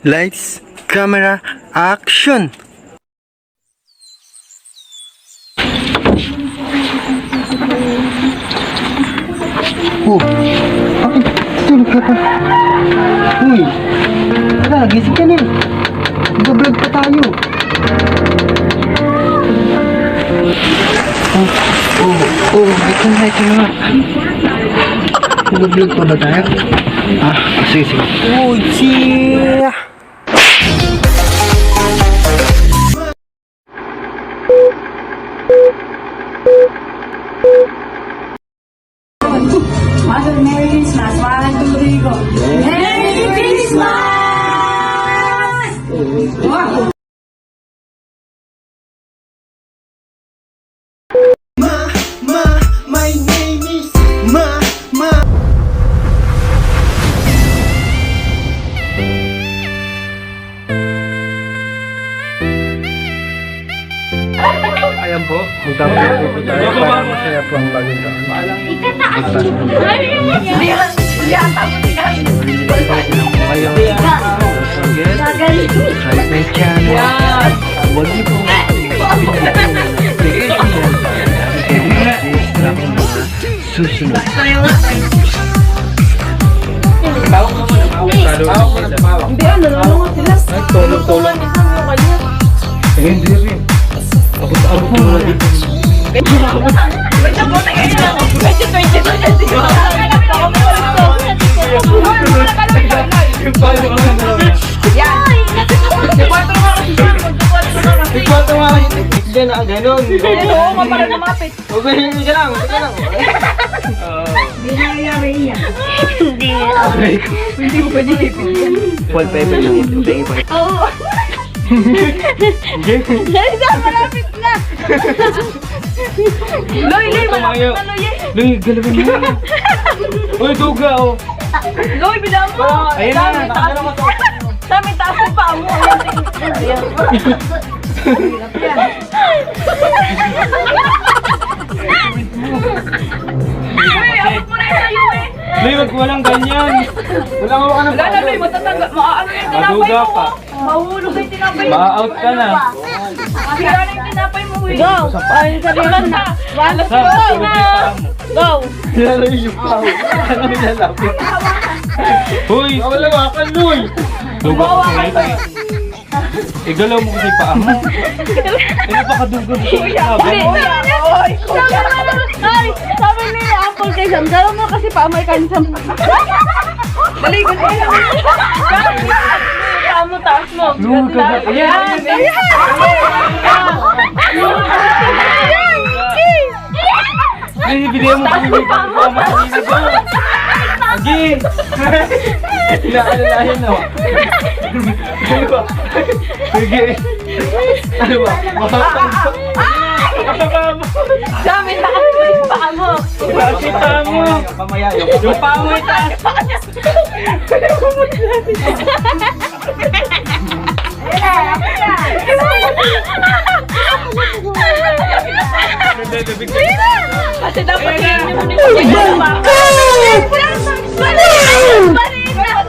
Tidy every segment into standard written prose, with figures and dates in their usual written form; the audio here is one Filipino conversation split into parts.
Lights, camera, action! Oh, bakit tulog ka pa? Uy, tara, gising ka na. Mag-vlog pa tayo. Ito na. Mag-vlog pa ba tayo? Sige. Oh, yeah! Mother Merry Christmas, Walang Turigo. Merry Christmas! Wow! My name is Ma. Ayan po, magtapos po tayo para masaya po ang bagong taon. Kahit may channel, huwag niyo po susunod. Hindi, nalulungan sila. Tulog. Hindi rin. Abot mo na dito. Wait, ako na kayo lang. 2022 na Hindi na ganun. Oo, mapara lumapit. Hindi ka lang. Hindi mo pwede ipin. Wallpaper lang ito. Oo. Malapit na. Loy, malapit na, Loy. Loy, galawin mo. Uy, duga, oh. Loy, bilang mo. Ayun na, nakakala ko to. Dami taas ng paa mo. Uy, abot mo na yung sayo eh. Loy, wag walang ganyan. Wala ka ng Wala na, Loy, matatangga. Maano yung tinapay Maduga mo. ka. Mahulog yung tinapay mo. Ma-out ka na. Masira na yung tinapay mo eh. Go! Ayun sa bilang na. Alas Sam, ko tulog na. yung paa mo. Go! Lalo yung paa mo. Ano nilalapit? Uy! Wala ka ka, Loy! Duga ko sa ito. Igalaw mo kasi paa mo. Napakaduga mo. Ay! Sabi ni Apple kay Sam, galaw mo kasi pa may kansam. Balikan mo lang. Paa mo, taas mo. Loy ka ba? Ayan! Ay, binigyan mo kami ng paa mo kanina ba? Agi! Inaalalayan na. Ano ba? Sige. Ano ba? Makakanta mo. Dami na kasi yung paa mo. Nakakita mo. Yung paa mo itaas. Kasi dapat yun yung nito.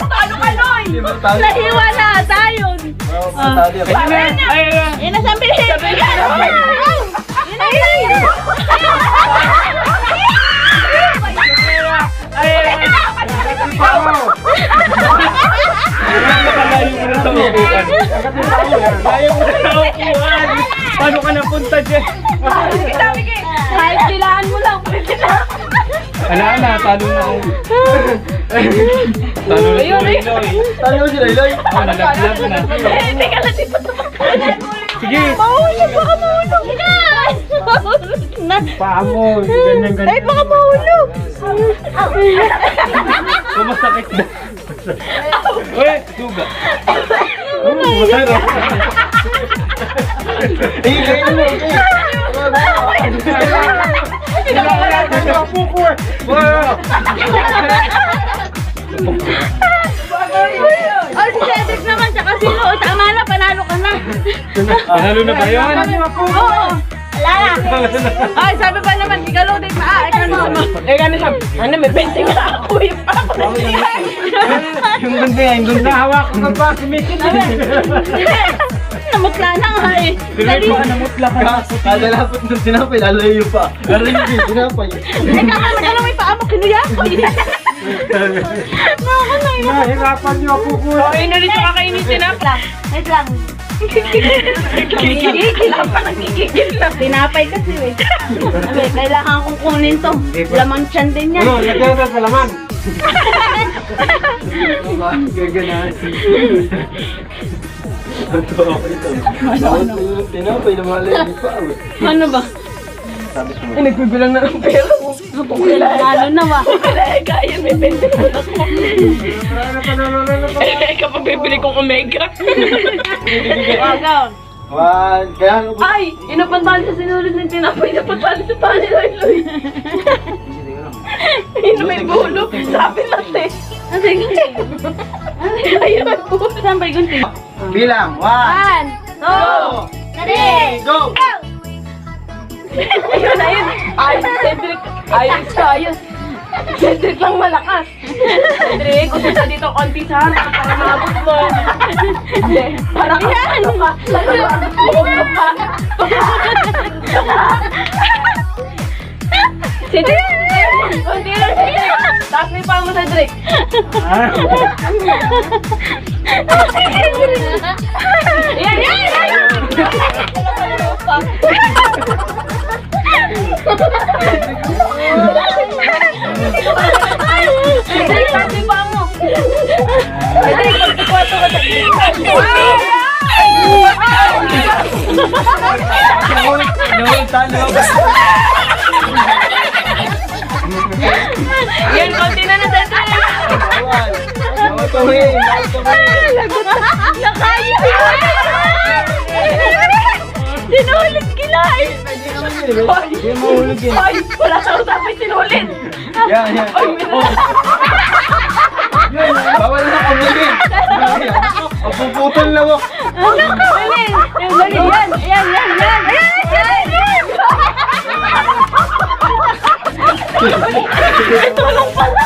Talo ka, Loy! Nahiwa na tayo. Ayun na. Yan na sabi ni Paano ka napunta dyan? Sabi ka, kahit bilaan mo lang. Wala na, talo na ako. Talo na si Loy. Talo na si Loy. Oo, nalaglag na. hindi ka lang dito. Sige. Mahulog, baka mahulog na. Paa mo, ganyan-ganyan. Ay, baka mahulog. Masakit na. Uy, duga. Masarap. Kayo mo. Ay, si Cedric naman, tsaka sino. Tama na, panalo ka na. Panalo na ba yun? Oo. Wala na. Ay, sabi pa naman, igalaw din pa. Ikaw mo. Eh, gano'n sabi, ano, may 20 nga ako yung Yung gundi nga, yung gundi. Nahawak ko pa, sumikin na rin. Namutla na nga eh. Dili pa namutla ka. Kada lapot ng tinapay, lalayo pa. Lalayo yung tinapay. Ikaw ka magalaw may paa mo, kinuya ko eh. Nahirapan niyo ako po. Okay na rin siya kakainisin na. Wait lang. Gigigil lang pa, nagigigil lang. Tinapay kasi eh. Sabi, kailangan kong kunin to. Lamang tiyan din yan. Ano, lagyan na sa laman. Gaganahan. Tinapay na malayo pa. Ano ba? Eh, nagbibilang na ng pera mo. Lalo na ba? Kaya may 20 na ako. Eh, kapag bibili kong Omega. Agaw. One, kaya ano ba? Ay, inapantahan sa sinulid ng tinapay, inapantahan sa tani, Loy. Ayun na may bulo. Sabi natin. Sige. Ayun may bulo. Saan ba yung gunting? Bilang, 1, 1, 2, 3, go! Ayun, ayun. Ayos, Cedric. Ayos ka, ayos. Cedric lang malakas. Cedric, usap ka dito konti sa harap para maabot mo. Hindi, parang ano ka. Parang ka. Cedric! Konti lang, Cedric. Taas mo yung paa mo, Cedric. Yan, yan, yan! Cedric, taas mo yung paa mo. Cedric, magkakwato ka, Cedric. Yan, konti na na, Cedric. Sinulit kilay! Ay, wala sa usapin sinulit. Yan, yan. Bawal na kumuli. Puputol na mo. Tulong pala.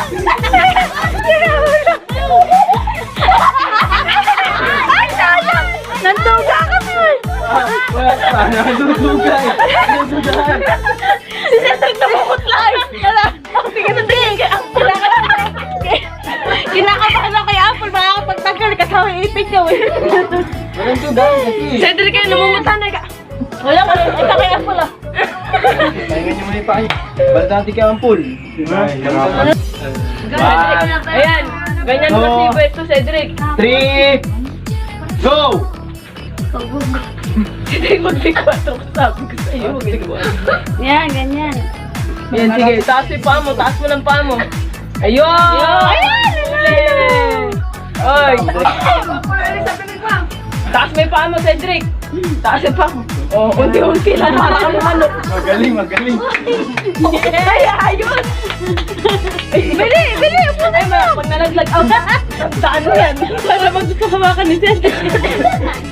Nanduga kami! Nandudugay. Si Cedric namumutlay. Kinakabahan ako kay Apple, makakapagtagal kasama ipit niya eh. Walang tugay kasi. Cedric kayo namumutla na ka. Wala ka, ito kay Apple ah. Pahingan niyo muna yung paa niyo. Baldanti ka ang pool. Ayan, ganyan mo si Pwesto, Cedric. 3, go! Cedric, magbikwatro ko sabi ko sa'yo. Yan, ganyan. Yan, sige, taas mo yung paa mo, taas mo ng paa mo. Ayun! Ayan! Ay! Taas mo yung paa mo, Cedric. Taas yung paa mo. Oh, unti-unti lang, para kang manok. Magaling, magaling. Ay, ayun! Bili! Bili! Ay, pag nalaglag out, saan mo yan? Para mag gusto hawakan ni Cedric.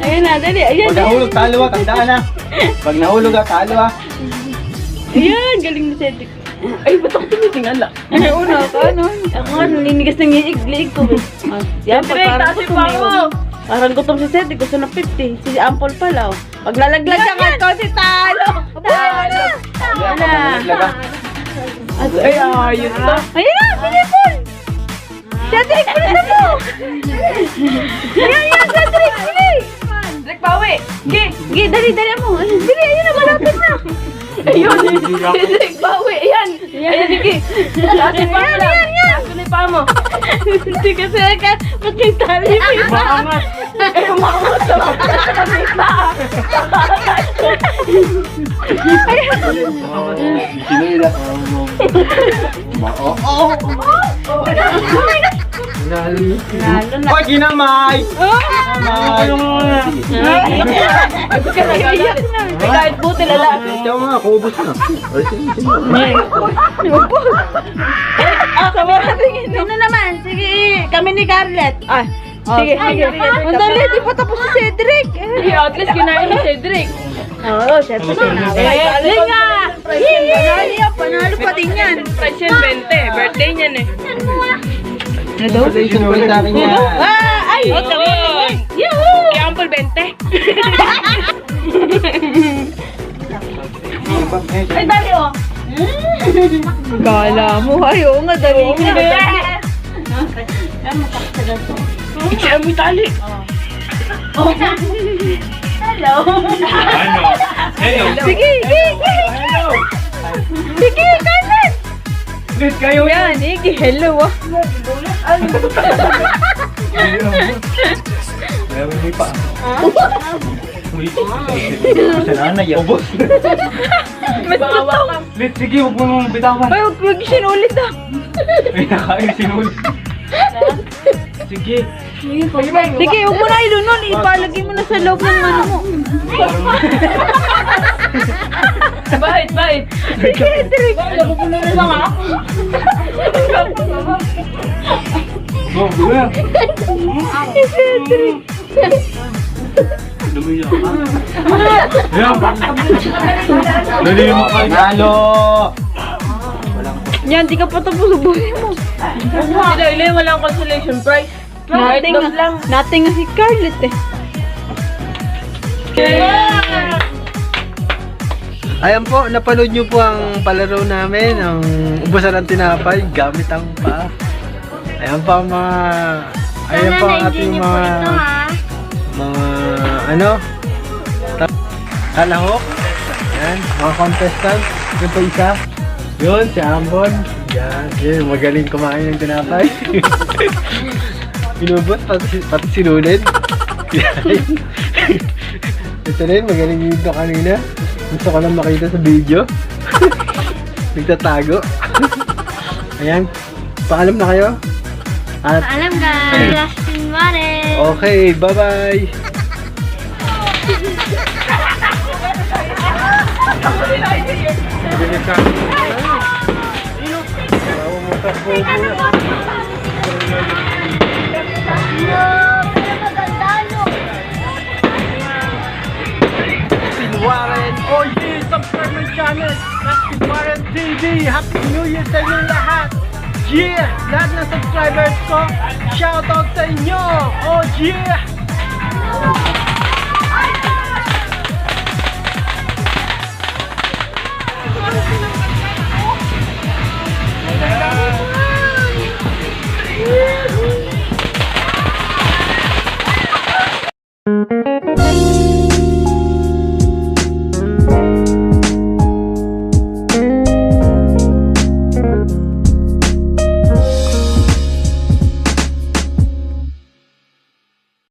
Ayun na, dali. Ayan. Pag nahulog, talo ah. Tandaan ah. Pag nahulog ah, talo ah. Ayan, galing ni Cedric. Ay, ba't ako tinitingala? Ay, una ka, ano? Ako nga, nalinigas ng iig ko. Yan, Cedric, taas yung paa mo. Parang gutom si Cedric, gusto ng 50. Si Ampol pala, oh. Pag lalaglag ka nga ito, si Talo! Talo! Yan, pag nalaglag ah. Ay, ayos na. Ayun na, sige, Paul! Cedric, pilitan mo! Ayan, yan, Cedric, bili! Cedric, bawi. Gi. Sige, dali, dali mo. Bili, ayun na, malapit na. Ayun, Cedric, bawi. Ayan. Ayan, sige. Taas yung paa mo lang. Taas mo na yung paa mo. Hindi kasi, ba't may tali? Maangat. Eh, umakot sa mga. Sino nila? Oo. Lalo na. Hoy, ginamay! Ginamay! Ay, ba't ka nagagalit? Ay, kahit buti lala. Ito nga, kuubos na. Ay, sige. Ano naman? Sige, kami ni Carlet. Ay, sige, sige. Ang dali, di pa tapos si Cedric. Sige, at least kinain ni Cedric. Oo, syempre. Alin nga! Panalo pa din yan. Price yan, 20. Birthday niyan eh. Ano daw? Sinulit sa akin niya. Ay! Yuhuu! Kaya ampul 20. Ay, dali oh. Kala mo, ayo nga, dali nga. Si Ami tali. Hello. Ano? Hello. Sige, sige, sige. Hello. Sige, kanan. Ulit kayo Yan, Iggy, hello ah. Meron may pa. Uy. Kasalanan yan. Ubos. Matutong. Ulit, sige, huwag mo nang bitawan. Ay, huwag sinulit ah. Ay, nakain sinulit. Sige. Sige, huwag mo na ilunod. Ipalagay mo na sa loob ng ano mo. Bait, bait. Sige, Cedric. Napupunan na lang ako. Oh, buya. Si Cedric. Lumiyak ka. Ayan. Dali mo kayo. Nalo! Yan, di ka pa tapos. Ubuhin mo. Sila ilay, walang consolation prize. Nating lang. nating nga si Scarlett eh. Ayan po, napanood nyo po ang palaro namin, ang ubusan ng tinapay gamit ang paa. Ayan po ang mga, ayan po ang ating mga, ano, kalahok. Ayan, mga contestant. Yun po isa. Yun, si Ambon. Yan, yun, magaling kumain ng tinapay. Pinubot, pati sinulid. Ito rin, magaling dito kanina. Gusto ko lang makita sa video. Nagtatago. Ayan. Paalam na kayo. At Alam guys, Justin Mare. okay, bye-bye. Warren, OG, subscribe my channel. Justin Warren TV. Happy New Year sa inyo lahat. Yeah! Lahat ng subscribers ko, shoutout sa inyo! Oh yeah!